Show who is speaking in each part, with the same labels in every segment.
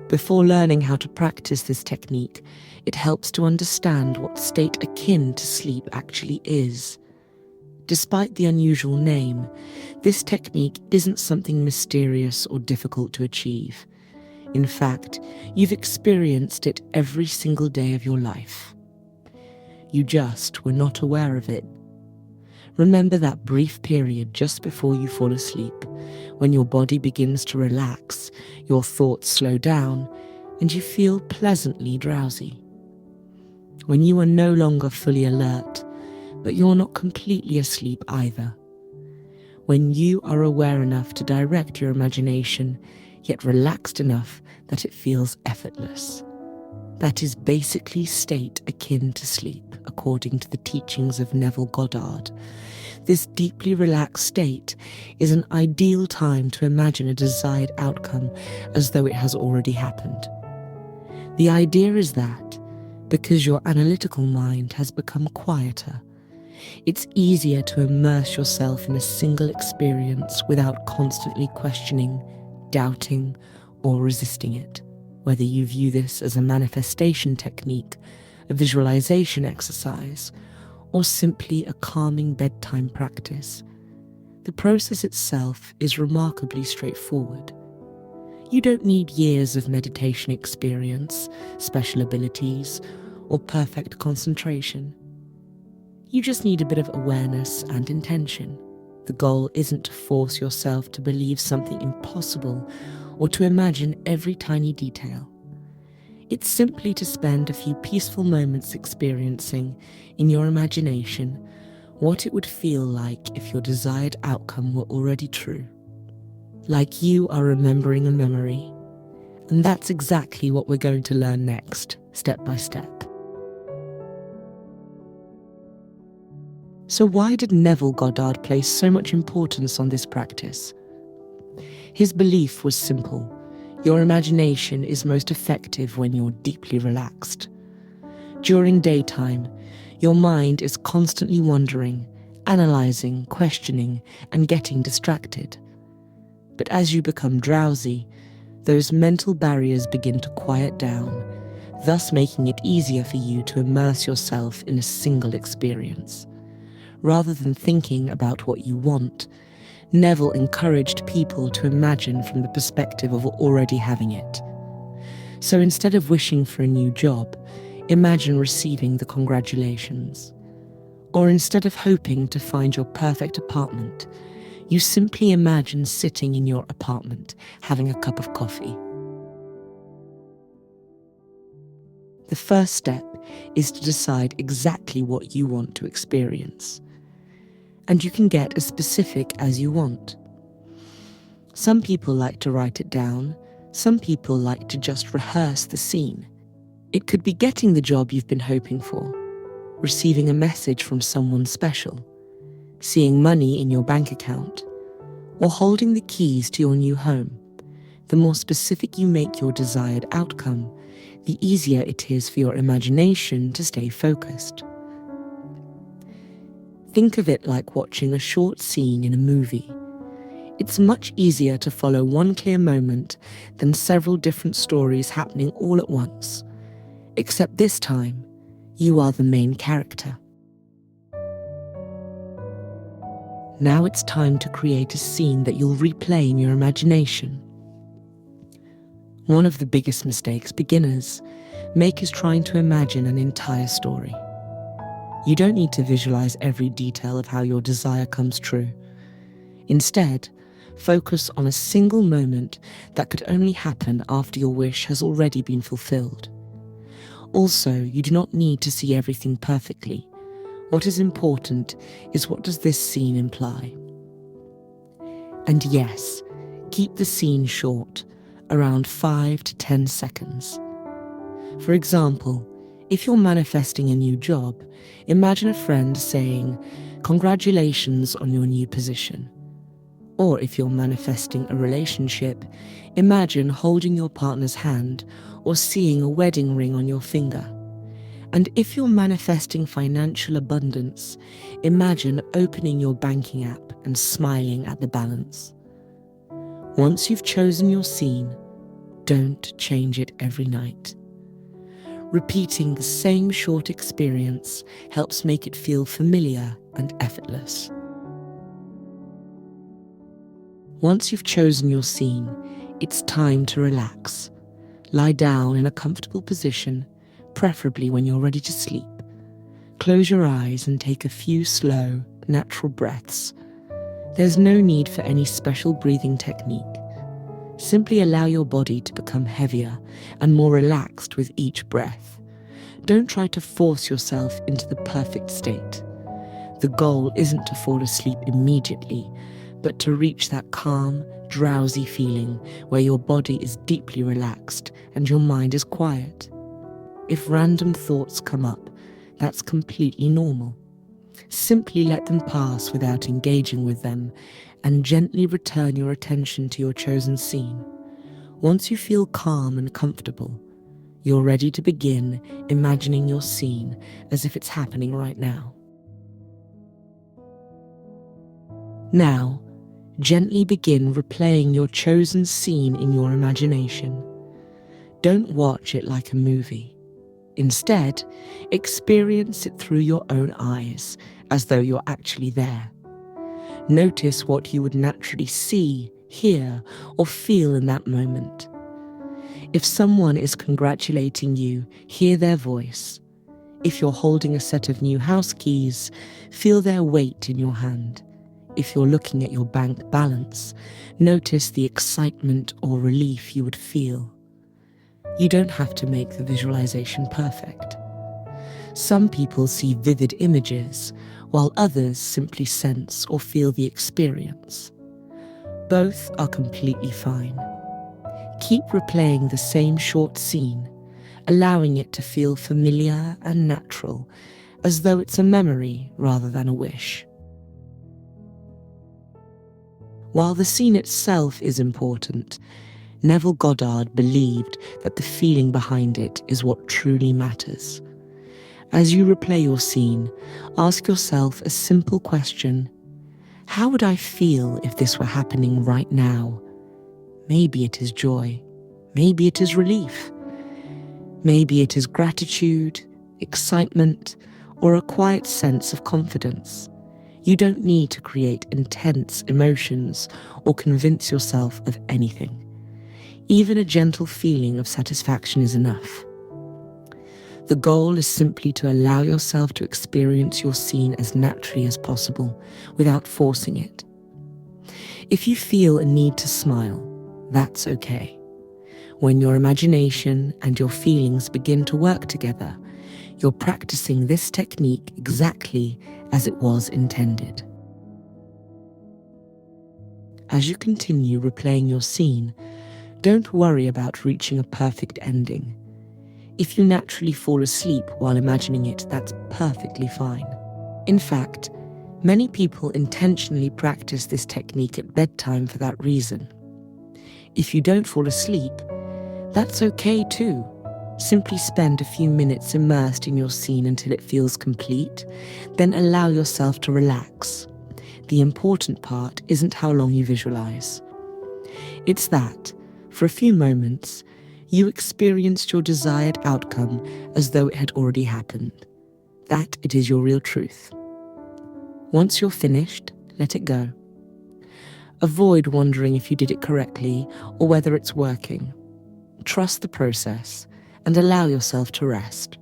Speaker 1: Before learning how to practice this technique, it helps to understand what state akin to sleep actually is. Despite the unusual name, this technique isn't something mysterious or difficult to achieve. In fact, you've experienced it every single day of your life. You just were not aware of it. Remember that brief period just before you fall asleep, when your body begins to relax, your thoughts slow down, and you feel pleasantly drowsy. When you are no longer fully alert, but you're not completely asleep either. When you are aware enough to direct your imagination, yet relaxed enough that it feels effortless. That is basically state akin to sleep, according to the teachings of Neville Goddard. This deeply relaxed state is an ideal time to imagine a desired outcome as though it has already happened. The idea is that, because your analytical mind has become quieter, it's easier to immerse yourself in a single experience without constantly questioning, doubting, or resisting it. Whether you view this as a manifestation technique, a visualization exercise, or simply a calming bedtime practice, the process itself is remarkably straightforward. You don't need years of meditation experience, special abilities, or perfect concentration. You just need a bit of awareness and intention. The goal isn't to force yourself to believe something impossible or to imagine every tiny detail. It's simply to spend a few peaceful moments experiencing, in your imagination, what it would feel like if your desired outcome were already true. Like you are remembering a memory. And that's exactly what we're going to learn next, step by step. So why did Neville Goddard place so much importance on this practice? His belief was simple. Your imagination is most effective when you're deeply relaxed. During daytime, your mind is constantly wandering, analyzing, questioning, and getting distracted. But as you become drowsy, those mental barriers begin to quiet down, thus making it easier for you to immerse yourself in a single experience. Rather than thinking about what you want, Neville encouraged people to imagine from the perspective of already having it. So instead of wishing for a new job, imagine receiving the congratulations. Or instead of hoping to find your perfect apartment, you simply imagine sitting in your apartment, having a cup of coffee. The first step is to decide exactly what you want to experience. And you can get as specific as you want. Some people like to write it down, some people like to just rehearse the scene. It could be getting the job you've been hoping for, receiving a message from someone special, seeing money in your bank account, or holding the keys to your new home. The more specific you make your desired outcome, the easier it is for your imagination to stay focused. Think of it like watching a short scene in a movie. It's much easier to follow one clear moment than several different stories happening all at once. Except this time, you are the main character. Now it's time to create a scene that you'll replay in your imagination. One of the biggest mistakes beginners make is trying to imagine an entire story. You don't need to visualize every detail of how your desire comes true. Instead, focus on a single moment that could only happen after your wish has already been fulfilled. Also, you do not need to see everything perfectly. What is important is, what does this scene imply? And yes, keep the scene short, around 5 to 10 seconds. For example, if you're manifesting a new job, imagine a friend saying, "Congratulations on your new position." Or if you're manifesting a relationship, imagine holding your partner's hand or seeing a wedding ring on your finger. And if you're manifesting financial abundance, imagine opening your banking app and smiling at the balance. Once you've chosen your scene, don't change it every night. Repeating the same short experience helps make it feel familiar and effortless. Once you've chosen your scene, it's time to relax. Lie down in a comfortable position, preferably when you're ready to sleep. Close your eyes and take a few slow, natural breaths. There's no need for any special breathing technique. Simply allow your body to become heavier and more relaxed with each breath. Don't try to force yourself into the perfect state. The goal isn't to fall asleep immediately, but to reach that calm, drowsy feeling where your body is deeply relaxed and your mind is quiet. If random thoughts come up, that's completely normal. Simply let them pass without engaging with them and gently return your attention to your chosen scene. Once you feel calm and comfortable, you're ready to begin imagining your scene as if it's happening right now. Now, gently begin replaying your chosen scene in your imagination. Don't watch it like a movie. Instead, experience it through your own eyes, as though you're actually there. Notice what you would naturally see, hear, or feel in that moment. If someone is congratulating you, hear their voice. If you're holding a set of new house keys, feel their weight in your hand. If you're looking at your bank balance, notice the excitement or relief you would feel. You don't have to make the visualization perfect. Some people see vivid images, while others simply sense or feel the experience. Both are completely fine. Keep replaying the same short scene, allowing it to feel familiar and natural, as though it's a memory rather than a wish. While the scene itself is important, Neville Goddard believed that the feeling behind it is what truly matters. As you replay your scene, ask yourself a simple question. How would I feel if this were happening right now? Maybe it is joy. Maybe it is relief. Maybe it is gratitude, excitement, or a quiet sense of confidence. You don't need to create intense emotions or convince yourself of anything. Even a gentle feeling of satisfaction is enough. The goal is simply to allow yourself to experience your scene as naturally as possible, without forcing it. If you feel a need to smile, that's okay. When your imagination and your feelings begin to work together, you're practicing this technique exactly as it was intended. As you continue replaying your scene, don't worry about reaching a perfect ending. If you naturally fall asleep while imagining it, that's perfectly fine. In fact, many people intentionally practice this technique at bedtime for that reason. If you don't fall asleep, that's okay too. Simply spend a few minutes immersed in your scene until it feels complete, then allow yourself to relax. The important part isn't how long you visualize. It's that, for a few moments, you experienced your desired outcome as though it had already happened. That it is your real truth. Once you're finished, let it go. Avoid wondering if you did it correctly or whether it's working. Trust the process and allow yourself to rest.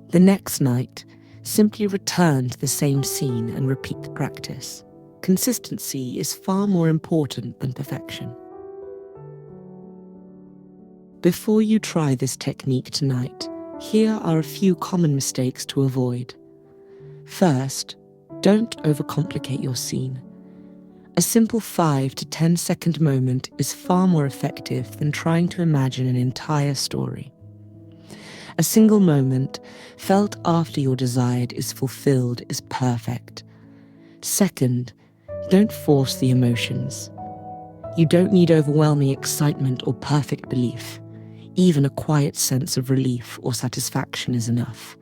Speaker 1: The next night, simply return to the same scene and repeat the practice. Consistency is far more important than perfection. Before you try this technique tonight, here are a few common mistakes to avoid. First, don't overcomplicate your scene. A simple 5 to 10 second moment is far more effective than trying to imagine an entire story. A single moment, felt after your desired is fulfilled, is perfect. Second, don't force the emotions. You don't need overwhelming excitement or perfect belief. Even a quiet sense of relief or satisfaction is enough.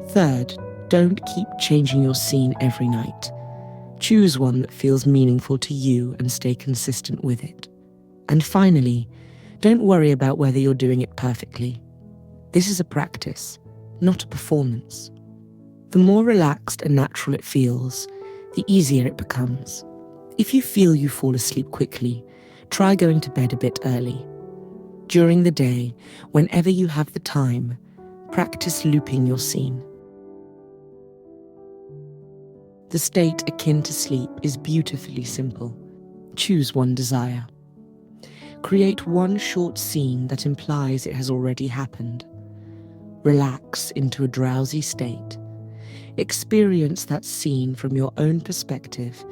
Speaker 1: Third, don't keep changing your scene every night. Choose one that feels meaningful to you and stay consistent with it. And finally, don't worry about whether you're doing it perfectly. This is a practice, not a performance. The more relaxed and natural it feels, the easier it becomes. If you feel you fall asleep quickly, try going to bed a bit early. During the day, whenever you have the time, practice looping your scene. The state akin to sleep is beautifully simple. Choose one desire. Create one short scene that implies it has already happened. Relax into a drowsy state. Experience that scene from your own perspective.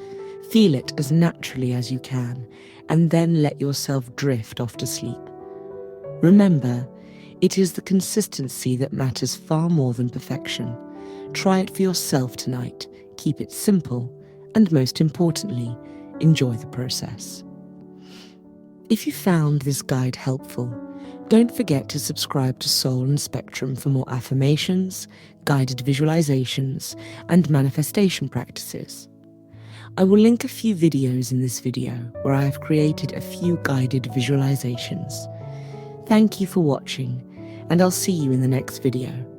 Speaker 1: Feel it as naturally as you can, and then let yourself drift off to sleep. Remember, it is the consistency that matters far more than perfection. Try it for yourself tonight. Keep it simple, and most importantly, enjoy the process. If you found this guide helpful, don't forget to subscribe to Soul and Spectrum for more affirmations, guided visualizations, and manifestation practices. I will link a few videos in this video where I have created a few guided visualizations. Thank you for watching, and I'll see you in the next video.